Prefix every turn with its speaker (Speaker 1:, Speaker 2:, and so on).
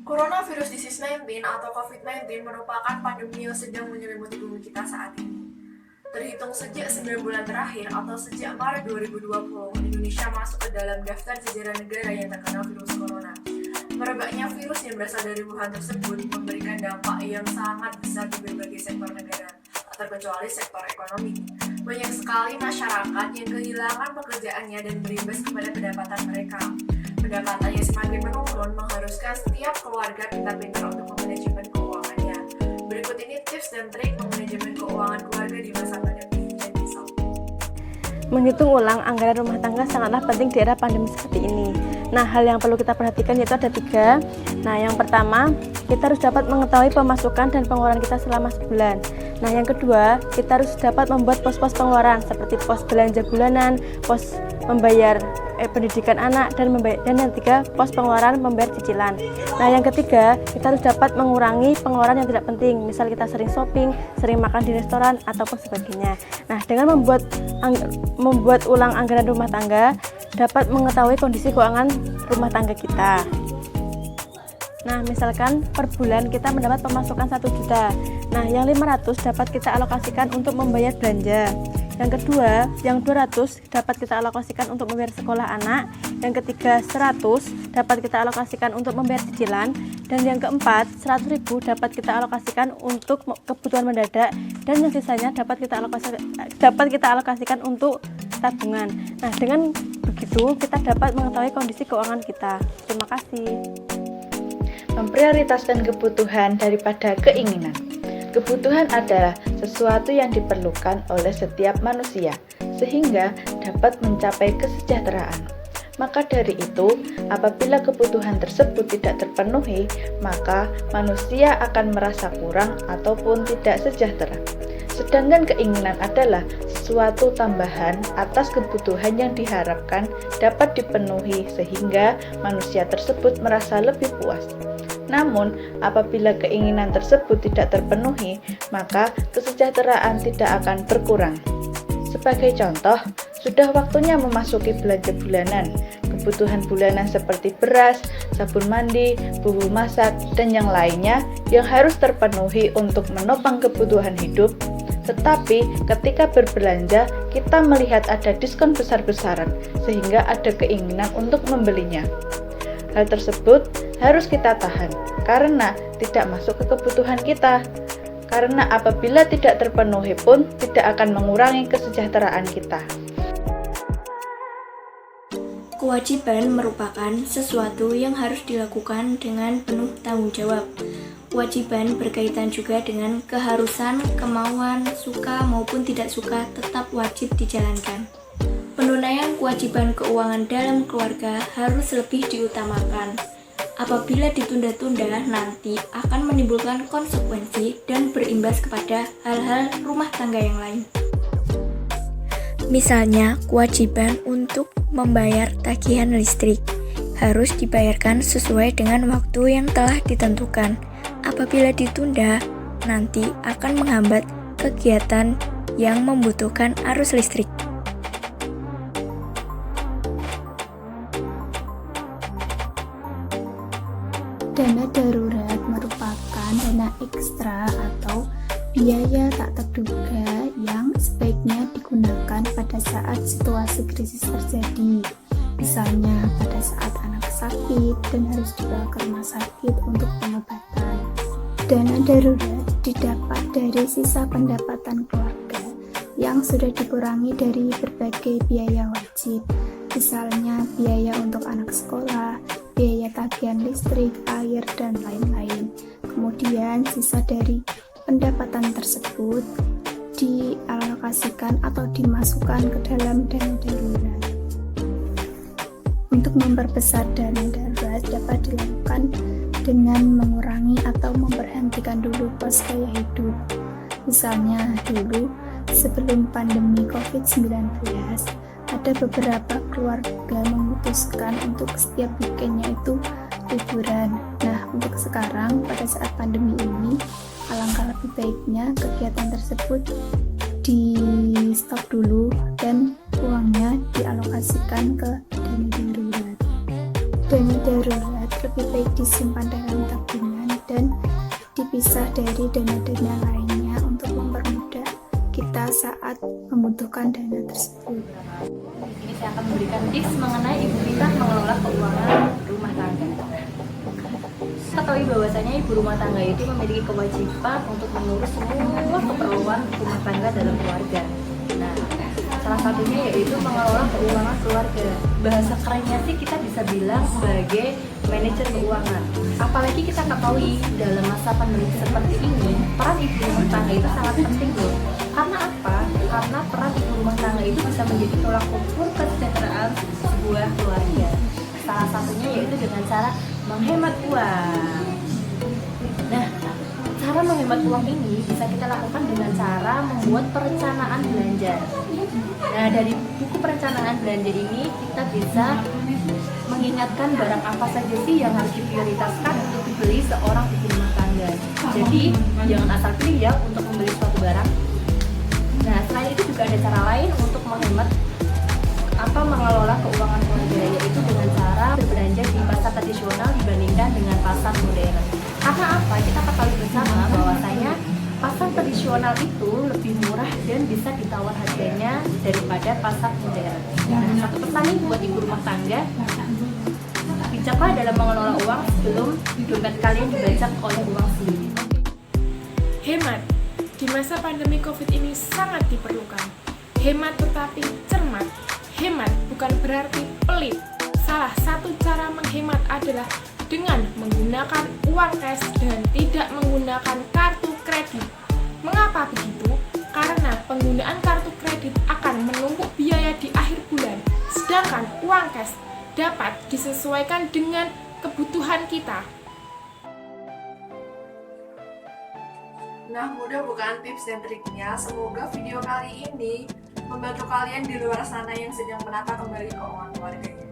Speaker 1: Coronavirus disease 19 atau COVID-19 merupakan pandemi yang sedang menyelimuti bumi kita saat ini. Terhitung sejak 9 bulan terakhir atau sejak Maret 2020, Indonesia masuk ke dalam daftar jajaran negara yang terkena virus corona. Merebaknya virus yang berasal dari Wuhan tersebut memberikan dampak yang sangat besar di berbagai sektor negara, tak terkecuali sektor ekonomi. Banyak sekali masyarakat yang kehilangan pekerjaannya dan berimbas kepada pendapatan mereka. Pendapatannya semakin menurun mengharuskan setiap keluarga pintar-pintar untuk memanajemen keuangannya. Berikut ini tips dan trik memanajemen keuangan keluarga di masa pandemi dan risau.
Speaker 2: Menghitung ulang anggaran rumah tangga sangatlah penting di era pandemi seperti ini. Nah, hal yang perlu kita perhatikan yaitu ada 3. Nah, yang pertama, kita harus dapat mengetahui pemasukan dan pengeluaran kita selama sebulan. Nah, yang kedua, kita harus dapat membuat pos-pos pengeluaran seperti pos belanja bulanan, pos membayar pendidikan anak, dan yang ketiga, pos pengeluaran membayar cicilan. Nah, yang ketiga, kita harus dapat mengurangi pengeluaran yang tidak penting, misal kita sering shopping, sering makan di restoran, ataupun sebagainya. Nah, dengan membuat ulang anggaran rumah tangga, dapat mengetahui kondisi keuangan rumah tangga kita. Nah, misalkan per bulan kita mendapat pemasukan 1 juta. Nah, yang 500 dapat kita alokasikan untuk membayar belanja. Yang kedua, yang 200 dapat kita alokasikan untuk membayar sekolah anak. Yang ketiga, 100 dapat kita alokasikan untuk membayar cicilan. Dan yang keempat, 100.000 dapat kita alokasikan untuk kebutuhan mendadak. Dan yang sisanya dapat kita alokasikan untuk tabungan. Nah, dengan begitu kita dapat mengetahui kondisi keuangan kita. Terima kasih.
Speaker 3: Memprioritaskan kebutuhan daripada keinginan. Kebutuhan adalah sesuatu yang diperlukan oleh setiap manusia, sehingga dapat mencapai kesejahteraan. Maka dari itu, apabila kebutuhan tersebut tidak terpenuhi, maka manusia akan merasa kurang ataupun tidak sejahtera. Sedangkan keinginan adalah sesuatu tambahan atas kebutuhan yang diharapkan dapat dipenuhi sehingga manusia tersebut merasa lebih puas. Namun, apabila keinginan tersebut tidak terpenuhi, maka kesejahteraan tidak akan berkurang. Sebagai contoh, sudah waktunya memasuki belanja bulanan. Kebutuhan bulanan seperti beras, sabun mandi, bumbu masak, dan yang lainnya yang harus terpenuhi untuk menopang kebutuhan hidup. Tetapi ketika berbelanja, kita melihat ada diskon besar-besaran, sehingga ada keinginan untuk membelinya. Hal tersebut harus kita tahan, karena tidak masuk ke kebutuhan kita. Karena apabila tidak terpenuhi pun, tidak akan mengurangi kesejahteraan kita.
Speaker 4: Kewajiban merupakan sesuatu yang harus dilakukan dengan penuh tanggung jawab. Kewajiban berkaitan juga dengan keharusan, kemauan, suka maupun tidak suka tetap wajib dijalankan. Penunaian kewajiban keuangan dalam keluarga harus lebih diutamakan. Apabila ditunda-tunda, nanti akan menimbulkan konsekuensi dan berimbas kepada hal-hal rumah tangga yang lain. Misalnya, kewajiban untuk membayar tagihan listrik harus dibayarkan sesuai dengan waktu yang telah ditentukan. Apabila ditunda, nanti akan menghambat kegiatan yang membutuhkan arus listrik.
Speaker 5: Dana darurat merupakan dana ekstra atau biaya tak terduga yang sebaiknya digunakan pada saat situasi krisis terjadi. Misalnya pada saat anak sakit dan harus dibawa ke rumah sakit untuk pengobatan. Dana darurat didapat dari sisa pendapatan keluarga yang sudah dikurangi dari berbagai biaya wajib. Misalnya biaya untuk anak sekolah, biaya tagihan listrik, air, dan lain-lain. Kemudian sisa dari pendapatan tersebut dialokasikan atau dimasukkan ke dalam dana darurat. Untuk memperbesar dana darurat dapat dilakukan dengan mengurangi atau memberhentikan dulu pos gaya hidup. Misalnya dulu sebelum pandemi COVID-19, ada beberapa keluarga memutuskan untuk setiap weekendnya itu liburan. Nah, untuk sekarang pada saat pandemi ini, alangkah lebih baiknya kegiatan tersebut di stop dulu dan uangnya dialokasikan ke dana darurat. Dana darurat lebih baik disimpan dalam tabungan terpisah dari dana-dana lainnya untuk mempermudah kita saat membutuhkan dana tersebut.
Speaker 2: Di sini saya akan memberikan tips mengenai ibu kita mengelola keuangan rumah tangga. Ketahui bahwasanya ibu rumah tangga itu memiliki kewajiban untuk mengurus semua keperluan rumah tangga dalam keluarga. Nah, salah satunya yaitu mengelola keuangan keluarga. Bahasa kerennya sih kita bisa bilang sebagai manajer keuangan. Apalagi kita ketahui dalam masa pandemi seperti ini, peran ibu rumah tangga itu sangat penting loh. Karena apa? Karena peran ibu rumah tangga itu bisa menjadi tolak ukur kesejahteraan sebuah keluarga. Salah satunya yaitu dengan cara menghemat uang. Nah, cara menghemat uang ini bisa kita lakukan dengan cara membuat perencanaan belanja. Nah, dari buku perencanaan belanja ini kita bisa mengingatkan barang apa saja sih yang harus diprioritaskan untuk dibeli seorang ibu rumah tangga. Jadi, jangan asal pilih ya untuk membeli suatu barang. Nah, selain itu juga ada cara lain untuk menghemat mengelola keuangan keluarga, yaitu dengan cara berbelanja di pasar tradisional dibandingkan dengan pasar modern. Karena apa? Kita ketahui bersama bahwasanya pasar tradisional itu lebih murah dan bisa ditawar harganya daripada pasar modern. Nah, satu pesan nih buat ibu rumah tangga, bijaklah dalam mengelola uang sebelum dompet kalian dibajak oleh uang sendiri.
Speaker 6: Hemat. Di masa pandemi COVID ini sangat diperlukan. Hemat tetapi cermat. Hemat bukan berarti pelit. Salah satu cara menghemat adalah dengan menggunakan uang cash dan tidak menggunakan kartu kredit. Mengapa begitu? Karena penggunaan kartu kredit akan menumpuk biaya di akhir bulan, sedangkan uang cash dapat disesuaikan dengan kebutuhan kita.
Speaker 1: Nah, mudah bukan tips dan triknya? Semoga video kali ini membantu kalian di luar sana yang sedang menata kembali keuangan keluarganya.